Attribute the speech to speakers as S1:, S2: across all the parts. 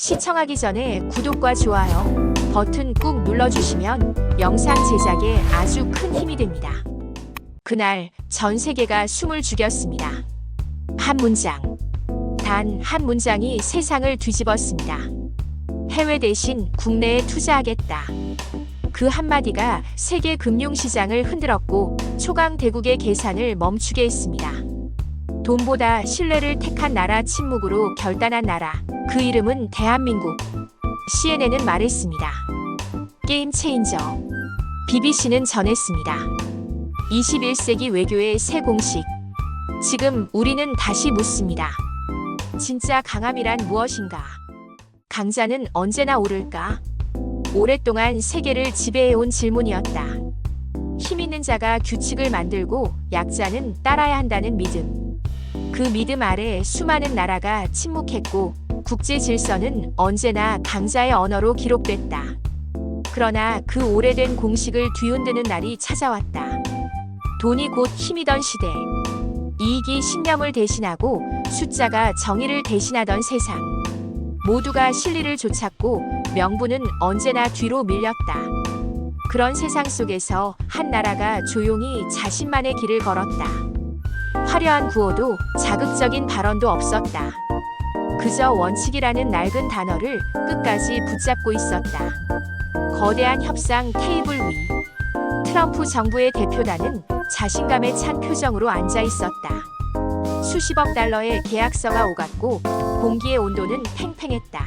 S1: 시청하기 전에 구독과 좋아요 버튼 꾹 눌러주시면 영상 제작에 아주 큰 힘이 됩니다. 그날 전 세계가 숨을 죽였습니다. 한 문장. 단 한 문장이 세상을 뒤집었습니다. 해외 대신 국내에 투자하겠다. 그 한마디가 세계 금융시장을 흔들었고 초강대국의 계산을 멈추게 했습니다. 돈보다 신뢰를 택한 나라, 침묵으로 결단한 나라. 그 이름은 대한민국. CNN은 말했습니다. 게임 체인저. BBC는 전했습니다. 21세기 외교의 새 공식. 지금 우리는 다시 묻습니다. 진짜 강함이란 무엇인가? 강자는 언제나 오를까? 오랫동안 세계를 지배해온 질문이었다. 힘 있는 자가 규칙을 만들고 약자는 따라야 한다는 믿음. 그 믿음 아래 수많은 나라가 침묵했고 국제 질서는 언제나 강자의 언어로 기록됐다. 그러나 그 오래된 공식을 뒤흔드는 날이 찾아왔다. 돈이 곧 힘이던 시대. 이익이 신념을 대신하고 숫자가 정의를 대신하던 세상. 모두가 실리를 좇았고 명분은 언제나 뒤로 밀렸다. 그런 세상 속에서 한 나라가 조용히 자신만의 길을 걸었다. 화려한 구호도 자극적인 발언도 없었다. 그저 원칙이라는 낡은 단어를 끝까지 붙잡고 있었다. 거대한 협상 테이블 위. 트럼프 정부의 대표단은 자신감에 찬 표정으로 앉아 있었다. 수십억 달러의 계약서가 오갔고 공기의 온도는 팽팽했다.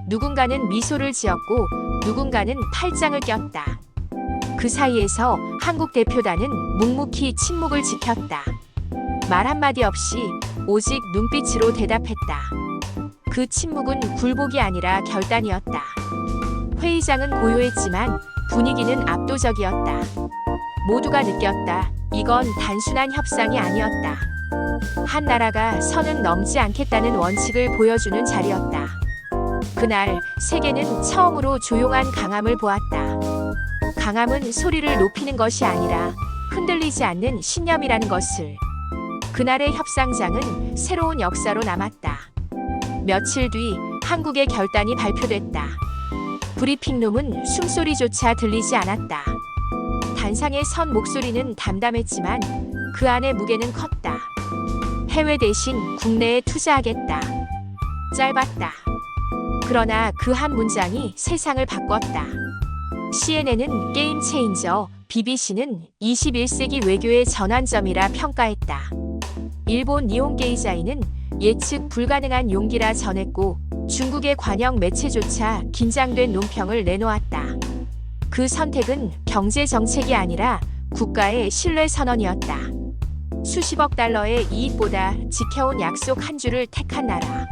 S1: 누군가는 미소를 지었고 누군가는 팔짱을 꼈다. 그 사이에서 한국 대표단은 묵묵히 침묵을 지켰다. 말 한마디 없이 오직 눈빛으로 대답했다. 그 침묵은 굴복이 아니라 결단이었다. 회의장은 고요했지만 분위기는 압도적이었다. 모두가 느꼈다. 이건 단순한 협상이 아니었다. 한 나라가 선은 넘지 않겠다는 원칙을 보여주는 자리였다. 그날 세계는 처음으로 조용한 강함을 보았다. 강함은 소리를 높이는 것이 아니라 흔들리지 않는 신념이라는 것을. 그날의 협상장은 새로운 역사로 남았다. 며칠 뒤 한국의 결단이 발표됐다. 브리핑룸은 숨소리조차 들리지 않았다. 단상에 선 목소리는 담담했지만 그 안의 무게는 컸다. 해외 대신 국내에 투자하겠다. 짧았다. 그러나 그 한 문장이 세상을 바꿨다. CNN은 게임 체인저, BBC는 21세기 외교의 전환점이라 평가했다. 일본 니혼게이자이는 예측 불가능한 용기라 전했고 중국의 관영 매체조차 긴장된 논평을 내놓았다. 그 선택은 경제 정책이 아니라 국가의 신뢰 선언이었다. 수십억 달러의 이익보다 지켜온 약속 한 줄을 택한 나라.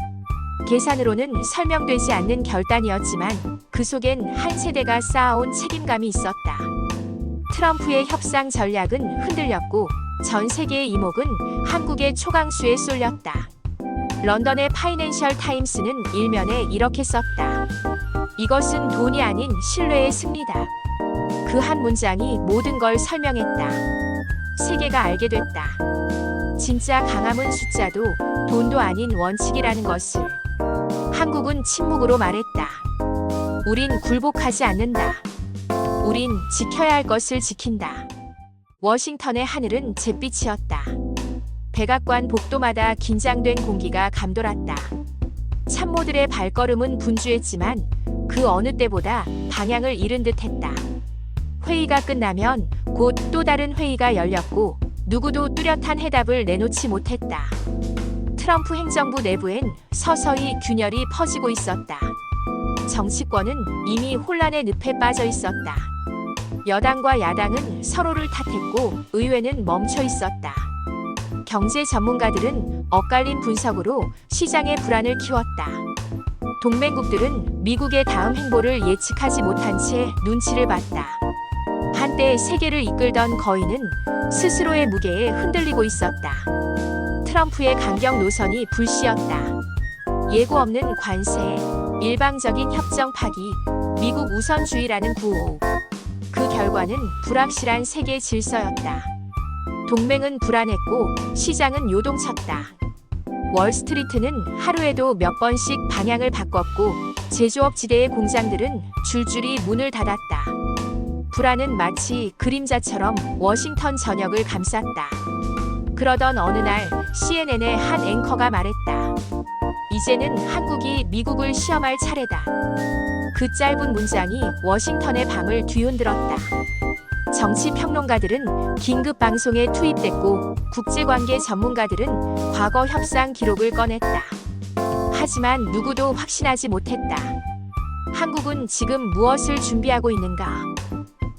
S1: 계산으로는 설명되지 않는 결단이었지만 그 속엔 한 세대가 쌓아온 책임감이 있었다. 트럼프의 협상 전략은 흔들렸고 전 세계의 이목은 한국의 초강수에 쏠렸다. 런던의 파이낸셜 타임스는 일면에 이렇게 썼다. 이것은 돈이 아닌 신뢰의 승리다. 그 한 문장이 모든 걸 설명했다. 세계가 알게 됐다. 진짜 강함은 숫자도 돈도 아닌 원칙이라는 것을. 한국은 침묵으로 말했다. 우린 굴복하지 않는다. 우린 지켜야 할 것을 지킨다. 워싱턴의 하늘은 잿빛이었다. 백악관 복도마다 긴장된 공기가 감돌았다. 참모들의 발걸음은 분주했지만 그 어느 때보다 방향을 잃은 듯했다. 회의가 끝나면 곧 또 다른 회의가 열렸고 누구도 뚜렷한 해답을 내놓지 못했다. 트럼프 행정부 내부엔 서서히 균열이 퍼지고 있었다. 정치권은 이미 혼란의 늪에 빠져 있었다. 여당과 야당은 서로를 탓했고 의회는 멈춰 있었다. 경제 전문가들은 엇갈린 분석으로 시장의 불안을 키웠다. 동맹국들은 미국의 다음 행보를 예측하지 못한 채 눈치를 봤다. 한때 세계를 이끌던 거인은 스스로의 무게에 흔들리고 있었다. 트럼프의 강경 노선이 불씨였다. 예고 없는 관세, 일방적인 협정 파기, 미국 우선주의라는 구호. 그 결과는 불확실한 세계 질서였다. 동맹은 불안했고 시장은 요동쳤다. 월스트리트는 하루에도 몇 번씩 방향을 바꿨고 제조업 지대의 공장들은 줄줄이 문을 닫았다. 불안은 마치 그림자처럼 워싱턴 전역을 감쌌다. 그러던 어느 날 CNN의 한 앵커가 말했다. 이제는 한국이 미국을 시험할 차례다. 그 짧은 문장이 워싱턴의 밤을 뒤흔들었다. 정치 평론가들은 긴급 방송에 투입됐고 국제관계 전문가들은 과거 협상 기록을 꺼냈다. 하지만 누구도 확신하지 못했다. 한국은 지금 무엇을 준비하고 있는가?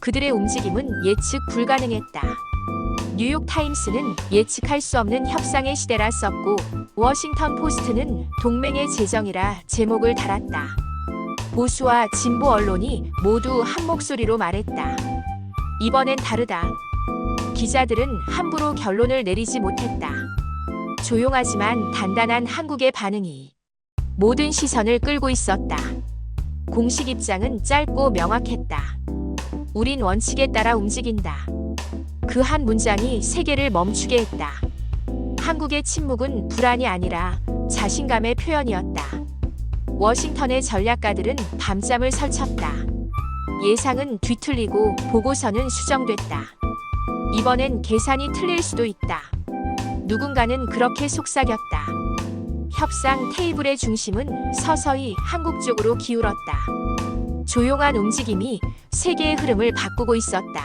S1: 그들의 움직임은 예측 불가능했다. 뉴욕타임스는 예측할 수 없는 협상의 시대라 썼고 워싱턴 포스트는 동맹의 재정이라 제목을 달았다. 보수와 진보 언론이 모두 한 목소리로 말했다. 이번엔 다르다. 기자들은 함부로 결론을 내리지 못했다. 조용하지만 단단한 한국의 반응이 모든 시선을 끌고 있었다. 공식 입장은 짧고 명확했다. 우린 원칙에 따라 움직인다. 그 한 문장이 세계를 멈추게 했다. 한국의 침묵은 불안이 아니라 자신감의 표현이었다. 워싱턴의 전략가들은 밤잠을 설쳤다. 예상은 뒤틀리고 보고서는 수정됐다. 이번엔 계산이 틀릴 수도 있다. 누군가는 그렇게 속삭였다. 협상 테이블의 중심은 서서히 한국 쪽으로 기울었다. 조용한 움직임이 세계의 흐름을 바꾸고 있었다.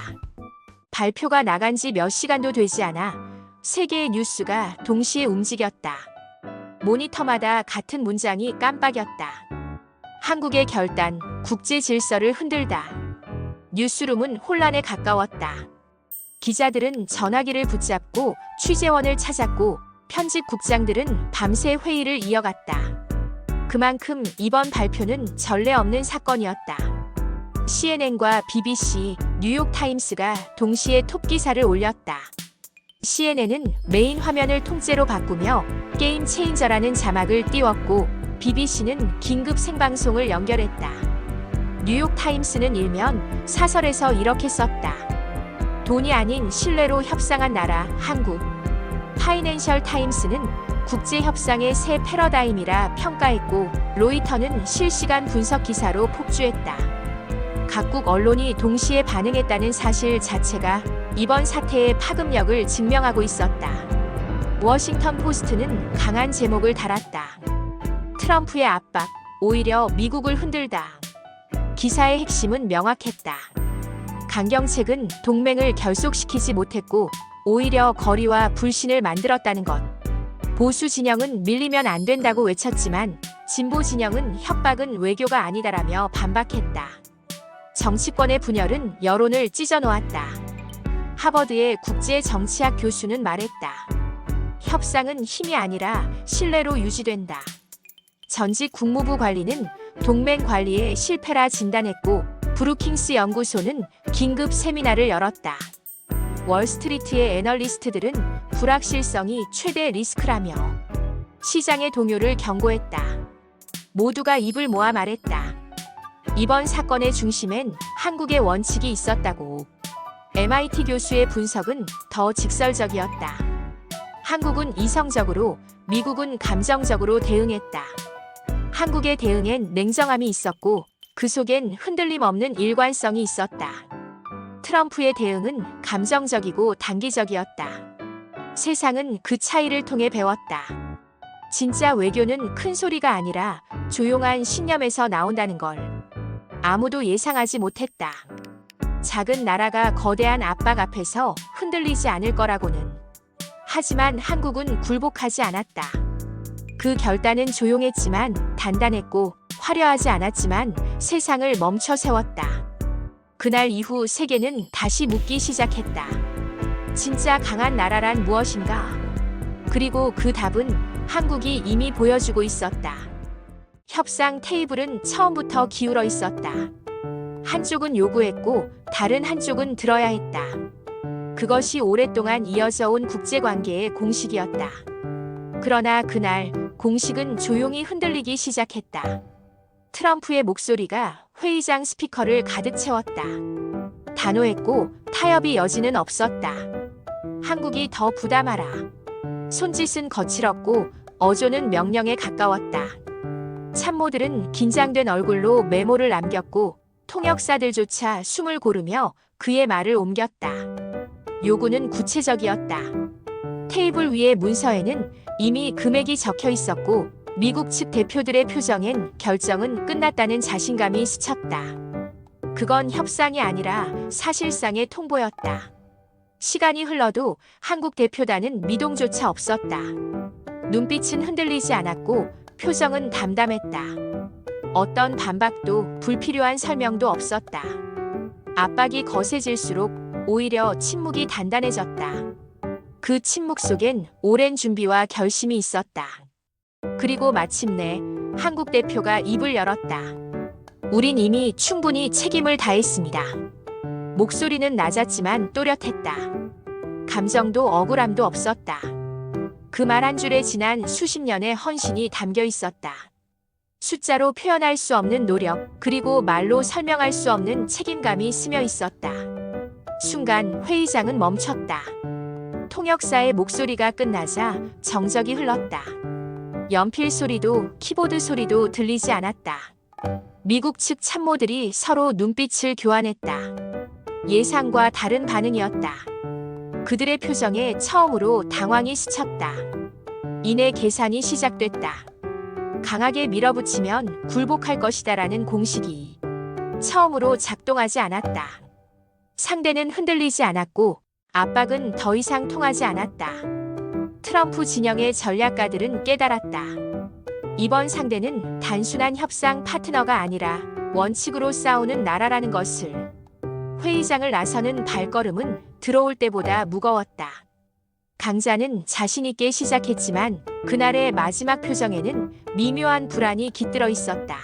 S1: 발표가 나간 지 몇 시간도 되지 않아 세계의 뉴스가 동시에 움직였다. 모니터마다 같은 문장이 깜빡였다. 한국의 결단, 국제 질서를 흔들다. 뉴스룸은 혼란에 가까웠다. 기자들은 전화기를 붙잡고 취재원을 찾았고 편집국장들은 밤새 회의를 이어갔다. 그만큼 이번 발표는 전례 없는 사건이었다. CNN과 BBC, 뉴욕타임스가 동시에 톱기사를 올렸다. CNN은 메인 화면을 통째로 바꾸며 게임 체인저라는 자막을 띄웠고 BBC는 긴급 생방송을 연결했다. 뉴욕타임스는 일면 사설에서 이렇게 썼다. 돈이 아닌 신뢰로 협상한 나라 한국. 파이낸셜 타임스는 국제협상의 새 패러다임이라 평가했고 로이터는 실시간 분석 기사로 폭주했다. 각국 언론이 동시에 반응했다는 사실 자체가 이번 사태의 파급력을 증명하고 있었다. 워싱턴 포스트는 강한 제목을 달았다. 트럼프의 압박, 오히려 미국을 흔들다. 기사의 핵심은 명확했다. 강경책은 동맹을 결속시키지 못했고 오히려 거리와 불신을 만들었다는 것. 보수 진영은 밀리면 안 된다고 외쳤지만 진보 진영은 협박은 외교가 아니다라며 반박했다. 정치권의 분열은 여론을 찢어놓았다. 하버드의 국제정치학 교수는 말했다. 협상은 힘이 아니라 신뢰로 유지된다. 전직 국무부 관리는 동맹 관리의 실패라 진단했고 브루킹스 연구소는 긴급 세미나를 열었다. 월스트리트의 애널리스트들은 불확실성이 최대 리스크라며 시장의 동요를 경고했다. 모두가 입을 모아 말했다. 이번 사건의 중심엔 한국의 원칙이 있었다고. MIT 교수의 분석은 더 직설적이었다. 한국은 이성적으로, 미국은 감정적으로 대응했다. 한국의 대응엔 냉정함이 있었고 그 속엔 흔들림 없는 일관성이 있었다. 트럼프의 대응은 감정적이고 단기적이었다. 세상은 그 차이를 통해 배웠다. 진짜 외교는 큰 소리가 아니라 조용한 신념에서 나온다는 걸 아무도 예상하지 못했다. 작은 나라가 거대한 압박 앞에서 흔들리지 않을 거라고는. 하지만 한국은 굴복하지 않았다. 그 결단은 조용했지만 단단했고 화려하지 않았지만 세상을 멈춰 세웠다. 그날 이후 세계는 다시 묻기 시작했다. 진짜 강한 나라란 무엇인가? 그리고 그 답은 한국이 이미 보여주고 있었다. 협상 테이블은 처음부터 기울어 있었다. 한쪽은 요구했고 다른 한쪽은 들어야 했다. 그것이 오랫동안 이어져 온 국제관계의 공식이었다. 그러나 그날 공식은 조용히 흔들리기 시작했다. 트럼프의 목소리가 회의장 스피커를 가득 채웠다. 단호했고 타협의 여지는 없었다. 한국이 더 부담하라. 손짓은 거칠었고 어조는 명령에 가까웠다. 참모들은 긴장된 얼굴로 메모를 남겼고 통역사들조차 숨을 고르며 그의 말을 옮겼다. 요구는 구체적이었다. 테이블 위의 문서에는 이미 금액이 적혀 있었고 미국 측 대표들의 표정엔 결정은 끝났다는 자신감이 스쳤다. 그건 협상이 아니라 사실상의 통보였다. 시간이 흘러도 한국 대표단은 미동조차 없었다. 눈빛은 흔들리지 않았고 표정은 담담했다. 어떤 반박도 불필요한 설명도 없었다. 압박이 거세질수록 오히려 침묵이 단단해졌다. 그 침묵 속엔 오랜 준비와 결심이 있었다. 그리고 마침내 한국 대표가 입을 열었다. 우린 이미 충분히 책임을 다했습니다. 목소리는 낮았지만 또렷했다. 감정도 억울함도 없었다. 그 말 한 줄에 지난 수십 년의 헌신이 담겨 있었다. 숫자로 표현할 수 없는 노력, 그리고 말로 설명할 수 없는 책임감이 스며 있었다. 순간 회의장은 멈췄다. 통역사의 목소리가 끝나자 정적이 흘렀다. 연필 소리도 키보드 소리도 들리지 않았다. 미국 측 참모들이 서로 눈빛을 교환했다. 예상과 다른 반응이었다. 그들의 표정에 처음으로 당황이 스쳤다. 이내 계산이 시작됐다. 강하게 밀어붙이면 굴복할 것이다라는 공식이 처음으로 작동하지 않았다. 상대는 흔들리지 않았고 압박은 더 이상 통하지 않았다. 트럼프 진영의 전략가들은 깨달았다. 이번 상대는 단순한 협상 파트너가 아니라 원칙으로 싸우는 나라라는 것을. 회의장을 나서는 발걸음은 들어올 때보다 무거웠다. 강자는 자신있게 시작했지만 그날의 마지막 표정에는 미묘한 불안이 깃들어 있었다.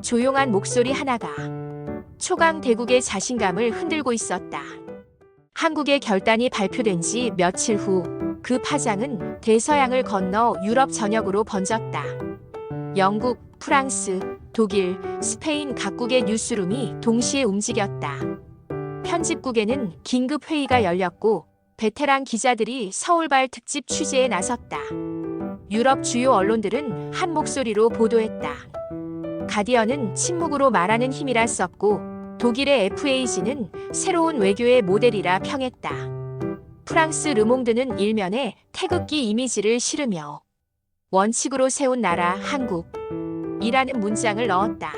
S1: 조용한 목소리 하나가 초강 대국의 자신감을 흔들고 있었다. 한국의 결단이 발표된 지 며칠 후 그 파장은 대서양을 건너 유럽 전역으로 번졌다. 영국, 프랑스, 독일, 스페인 각국의 뉴스룸이 동시에 움직였다. 편집국에는 긴급 회의가 열렸고 베테랑 기자들이 서울발 특집 취재에 나섰다. 유럽 주요 언론들은 한 목소리로 보도했다. 가디언은 침묵으로 말하는 힘이라 썼고 독일의 FAG는 새로운 외교의 모델이라 평했다. 프랑스 르몽드는 일면에 태극기 이미지를 실으며 원칙으로 세운 나라 한국이라는 문장을 넣었다.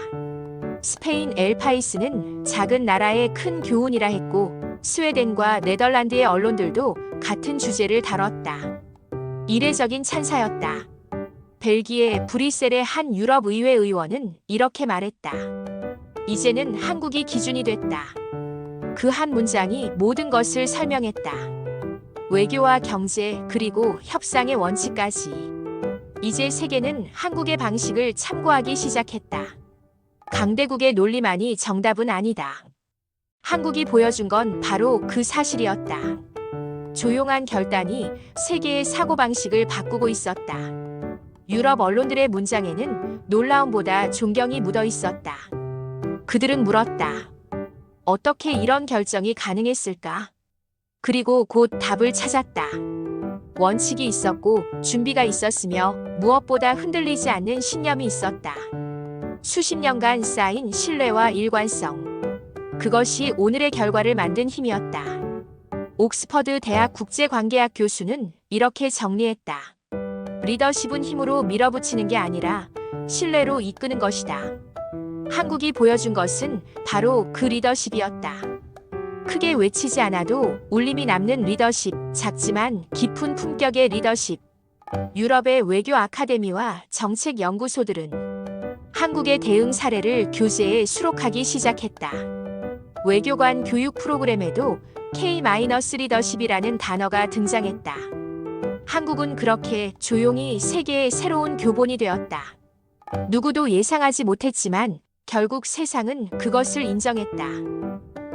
S1: 스페인 엘파이스는 작은 나라의 큰 교훈이라 했고 스웨덴과 네덜란드의 언론들도 같은 주제를 다뤘다. 이례적인 찬사였다. 벨기에 브뤼셀의 한 유럽 의회 의원은 이렇게 말했다. 이제는 한국이 기준이 됐다. 그 한 문장이 모든 것을 설명했다. 외교와 경제 그리고 협상의 원칙까지. 이제 세계는 한국의 방식을 참고하기 시작했다. 강대국의 논리만이 정답은 아니다. 한국이 보여준 건 바로 그 사실이었다. 조용한 결단이 세계의 사고방식을 바꾸고 있었다. 유럽 언론들의 문장에는 놀라움보다 존경이 묻어 있었다. 그들은 물었다. 어떻게 이런 결정이 가능했을까? 그리고 곧 답을 찾았다. 원칙이 있었고 준비가 있었으며 무엇보다 흔들리지 않는 신념이 있었다. 수십 년간 쌓인 신뢰와 일관성. 그것이 오늘의 결과를 만든 힘이었다. 옥스퍼드 대학 국제관계학 교수는 이렇게 정리했다. 리더십은 힘으로 밀어붙이는 게 아니라 신뢰로 이끄는 것이다. 한국이 보여준 것은 바로 그 리더십이었다. 크게 외치지 않아도 울림이 남는 리더십, 작지만 깊은 품격의 리더십. 유럽의 외교 아카데미와 정책 연구소들은 한국의 대응 사례를 교재에 수록하기 시작했다. 외교관 교육 프로그램에도 K-리더십이라는 단어가 등장했다. 한국은 그렇게 조용히 세계의 새로운 교본이 되었다. 누구도 예상하지 못했지만 결국 세상은 그것을 인정했다.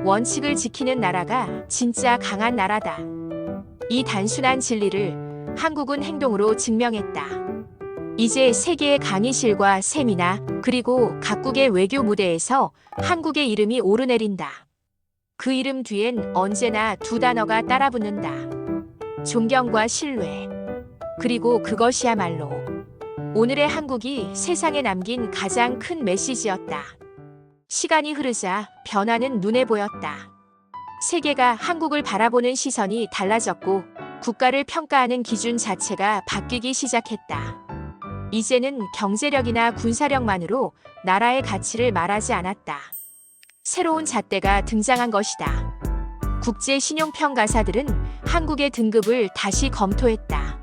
S1: 원칙을 지키는 나라가 진짜 강한 나라다. 이 단순한 진리를 한국은 행동으로 증명했다. 이제 세계의 강의실과 세미나 그리고 각국의 외교 무대에서 한국의 이름이 오르내린다. 그 이름 뒤엔 언제나 두 단어가 따라붙는다. 존경과 신뢰. 그리고 그것이야말로 오늘의 한국이 세상에 남긴 가장 큰 메시지였다. 시간이 흐르자 변화는 눈에 보였다. 세계가 한국을 바라보는 시선이 달라졌고 국가를 평가하는 기준 자체가 바뀌기 시작했다. 이제는 경제력이나 군사력만으로 나라의 가치를 말하지 않았다. 새로운 잣대가 등장한 것이다. 국제 신용평가사들은 한국의 등급을 다시 검토했다.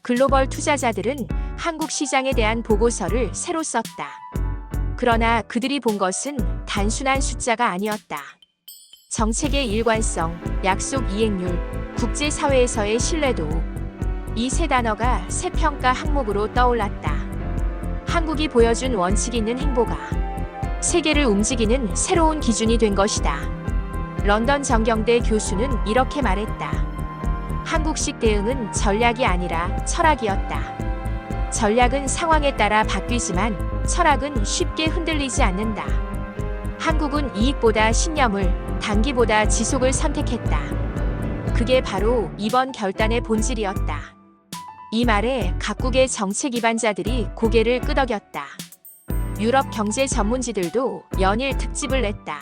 S1: 글로벌 투자자들은 한국 시장에 대한 보고서를 새로 썼다. 그러나 그들이 본 것은 단순한 숫자가 아니었다. 정책의 일관성, 약속 이행률, 국제사회에서의 신뢰도. 이 세 단어가 새 평가 항목으로 떠올랐다. 한국이 보여준 원칙 있는 행보가 세계를 움직이는 새로운 기준이 된 것이다. 런던 정경대 교수는 이렇게 말했다. 한국식 대응은 전략이 아니라 철학이었다. 전략은 상황에 따라 바뀌지만 철학은 쉽게 흔들리지 않는다. 한국은 이익보다 신념을, 단기보다 지속을 선택했다. 그게 바로 이번 결단의 본질이었다. 이 말에 각국의 정책 기반자들이 고개를 끄덕였다. 유럽 경제 전문지들도 연일 특집을 냈다.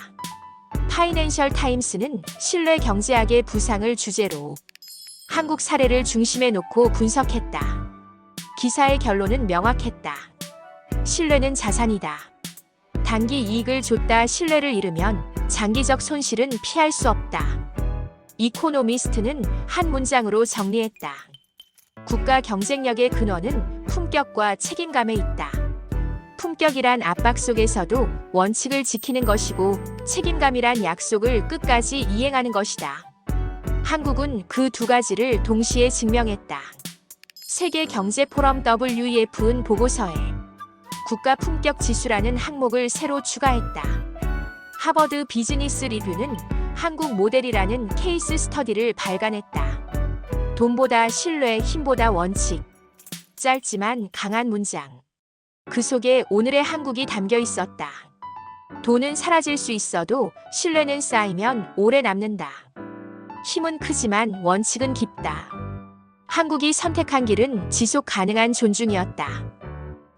S1: 파이낸셜 타임스는 신뢰 경제학의 부상을 주제로 한국 사례를 중심에 놓고 분석했다. 기사의 결론은 명확했다. 신뢰는 자산이다. 단기 이익을 줬다 신뢰를 잃으면 장기적 손실은 피할 수 없다. 이코노미스트는 한 문장으로 정리했다. 국가 경쟁력의 근원은 품격과 책임감에 있다. 품격이란 압박 속에서도 원칙을 지키는 것이고 책임감이란 약속을 끝까지 이행하는 것이다. 한국은 그 두 가지를 동시에 증명했다. 세계 경제 포럼 WEF은 보고서에 국가 품격 지수라는 항목을 새로 추가했다. 하버드 비즈니스 리뷰는 한국 모델이라는 케이스 스터디를 발간했다. 돈보다 신뢰, 힘보다 원칙. 짧지만 강한 문장. 그 속에 오늘의 한국이 담겨 있었다. 돈은 사라질 수 있어도 신뢰는 쌓이면 오래 남는다. 힘은 크지만 원칙은 깊다. 한국이 선택한 길은 지속 가능한 존중이었다.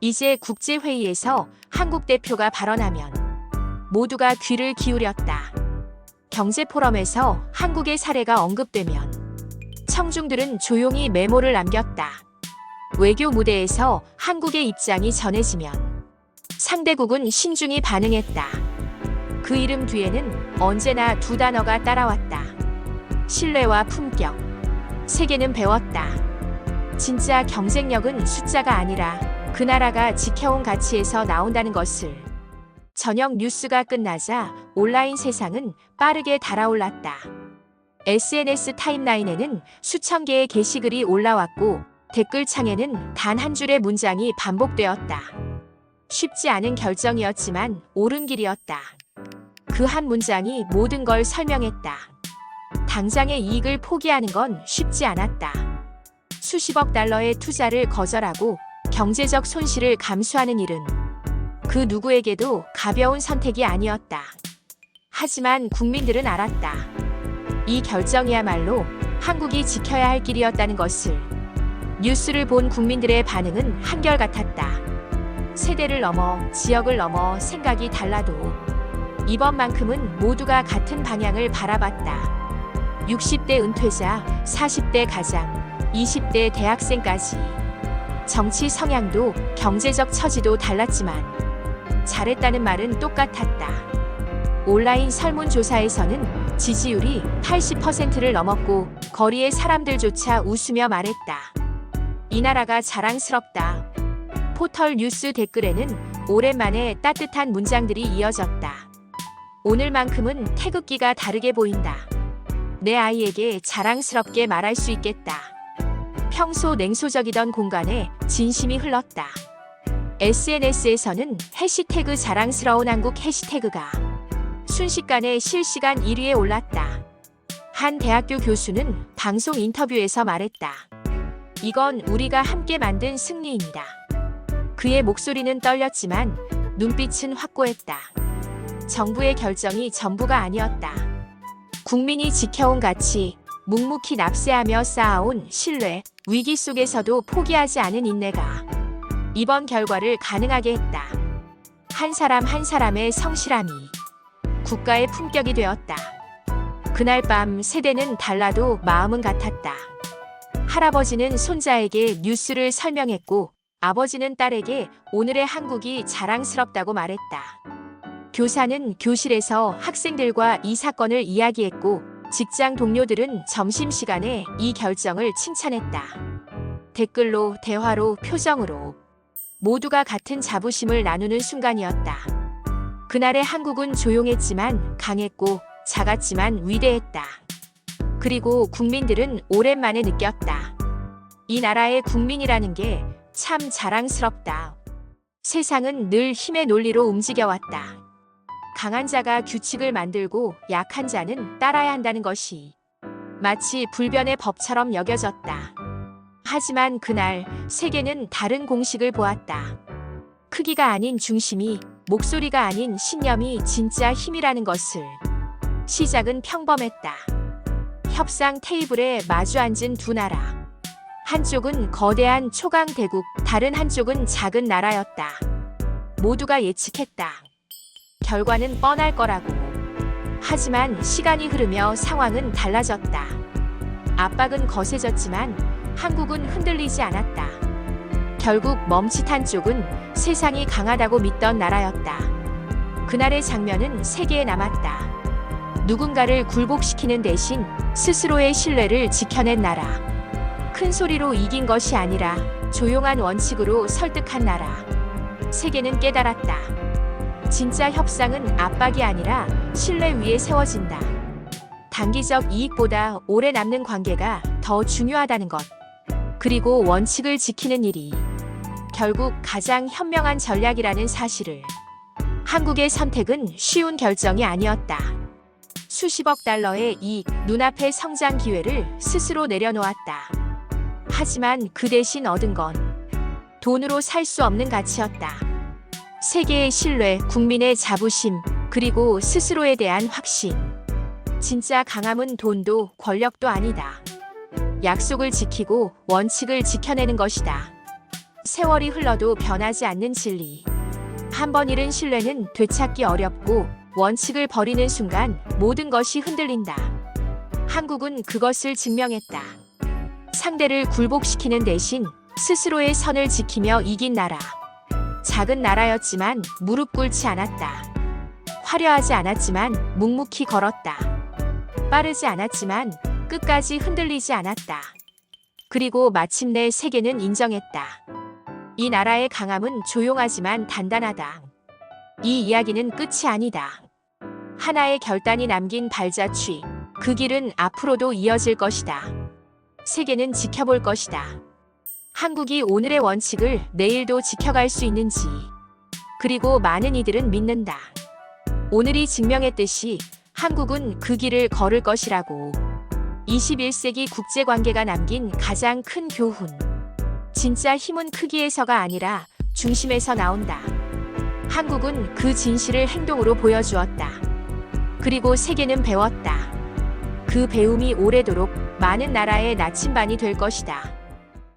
S1: 이제 국제회의에서 한국 대표가 발언하면 모두가 귀를 기울였다. 경제포럼에서 한국의 사례가 언급되면 청중들은 조용히 메모를 남겼다. 외교 무대에서 한국의 입장이 전해지면 상대국은 신중히 반응했다. 그 이름 뒤에는 언제나 두 단어가 따라왔다. 신뢰와 품격. 세계는 배웠다. 진짜 경쟁력은 숫자가 아니라 그 나라가 지켜온 가치에서 나온다는 것을. 저녁 뉴스가 끝나자 온라인 세상은 빠르게 달아올랐다. SNS 타임라인에는 수천 개의 게시글이 올라왔고 댓글창에는 단 한 줄의 문장이 반복되었다. 쉽지 않은 결정이었지만 옳은 길이었다. 그 한 문장이 모든 걸 설명했다. 당장의 이익을 포기하는 건 쉽지 않았다. 수십억 달러의 투자를 거절하고 경제적 손실을 감수하는 일은 그 누구에게도 가벼운 선택이 아니었다. 하지만 국민들은 알았다. 이 결정이야말로 한국이 지켜야 할 길이었다는 것을. 뉴스를 본 국민들의 반응은 한결같았다. 세대를 넘어, 지역을 넘어 생각이 달라도 이번만큼은 모두가 같은 방향을 바라봤다. 60대 은퇴자, 40대 가장, 20대 대학생까지. 정치 성향도 경제적 처지도 달랐지만 잘했다는 말은 똑같았다. 온라인 설문조사에서는 지지율이 80%를 넘었고 거리의 사람들조차 웃으며 말했다. 이 나라가 자랑스럽다. 포털 뉴스 댓글에는 오랜만에 따뜻한 문장들이 이어졌다. 오늘만큼은 태극기가 다르게 보인다. 내 아이에게 자랑스럽게 말할 수 있겠다. 평소 냉소적이던 공간에 진심이 흘렀다. SNS에서는 해시태그 자랑스러운 한국 해시태그가 순식간에 실시간 1위에 올랐다. 한 대학교 교수는 방송 인터뷰에서 말했다. 이건 우리가 함께 만든 승리입니다. 그의 목소리는 떨렸지만 눈빛은 확고했다. 정부의 결정이 전부가 아니었다. 국민이 지켜온 가치, 묵묵히 납세하며 쌓아온 신뢰, 위기 속에서도 포기하지 않은 인내가 이번 결과를 가능하게 했다. 한 사람 한 사람의 성실함이 국가의 품격이 되었다. 그날 밤 세대는 달라도 마음은 같았다. 할아버지는 손자에게 뉴스를 설명했고 아버지는 딸에게 오늘의 한국이 자랑스럽다고 말했다. 교사는 교실에서 학생들과 이 사건을 이야기했고 직장 동료들은 점심시간에 이 결정을 칭찬했다. 댓글로, 대화로, 표정으로 모두가 같은 자부심을 나누는 순간이었다. 그날의 한국은 조용했지만 강했고 작았지만 위대했다. 그리고 국민들은 오랜만에 느꼈다. 이 나라의 국민이라는 게 참 자랑스럽다. 세상은 늘 힘의 논리로 움직여왔다. 강한 자가 규칙을 만들고 약한 자는 따라야 한다는 것이 마치 불변의 법처럼 여겨졌다. 하지만 그날 세계는 다른 공식을 보았다. 크기가 아닌 중심이, 목소리가 아닌 신념이 진짜 힘이라는 것을. 시작은 평범했다. 협상 테이블에 마주 앉은 두 나라. 한쪽은 거대한 초강 대국, 다른 한쪽은 작은 나라였다. 모두가 예측했다. 결과는 뻔할 거라고. 하지만 시간이 흐르며 상황은 달라졌다. 압박은 거세졌지만 한국은 흔들리지 않았다. 결국 멈칫한 쪽은 세상이 강하다고 믿던 나라였다. 그날의 장면은 세계에 남았다. 누군가를 굴복시키는 대신 스스로의 신뢰를 지켜낸 나라. 큰 소리로 이긴 것이 아니라 조용한 원칙으로 설득한 나라. 세계는 깨달았다. 진짜 협상은 압박이 아니라 신뢰 위에 세워진다. 단기적 이익보다 오래 남는 관계가 더 중요하다는 것. 그리고 원칙을 지키는 일이 결국 가장 현명한 전략이라는 사실을. 한국의 선택은 쉬운 결정이 아니었다. 수십억 달러의 이익, 눈앞의 성장 기회를 스스로 내려놓았다. 하지만 그 대신 얻은 건 돈으로 살 수 없는 가치였다. 세계의 신뢰, 국민의 자부심, 그리고 스스로에 대한 확신. 진짜 강함은 돈도 권력도 아니다. 약속을 지키고 원칙을 지켜내는 것이다. 세월이 흘러도 변하지 않는 진리. 한 번 잃은 신뢰는 되찾기 어렵고 원칙을 버리는 순간 모든 것이 흔들린다. 한국은 그것을 증명했다. 상대를 굴복시키는 대신 스스로의 선을 지키며 이긴 나라. 작은 나라였지만 무릎 꿇지 않았다. 화려하지 않았지만 묵묵히 걸었다. 빠르지 않았지만 끝까지 흔들리지 않았다. 그리고 마침내 세계는 인정했다. 이 나라의 강함은 조용하지만 단단하다. 이 이야기는 끝이 아니다. 하나의 결단이 남긴 발자취. 그 길은 앞으로도 이어질 것이다. 세계는 지켜볼 것이다. 한국이 오늘의 원칙을 내일도 지켜갈 수 있는지. 그리고 많은 이들은 믿는다. 오늘이 증명했듯이 한국은 그 길을 걸을 것이라고. 21세기 국제관계가 남긴 가장 큰 교훈. 진짜 힘은 크기에서가 아니라 중심에서 나온다. 한국은 그 진실을 행동으로 보여주었다. 그리고 세계는 배웠다. 그 배움이 오래도록 많은 나라의 나침반이 될 것이다.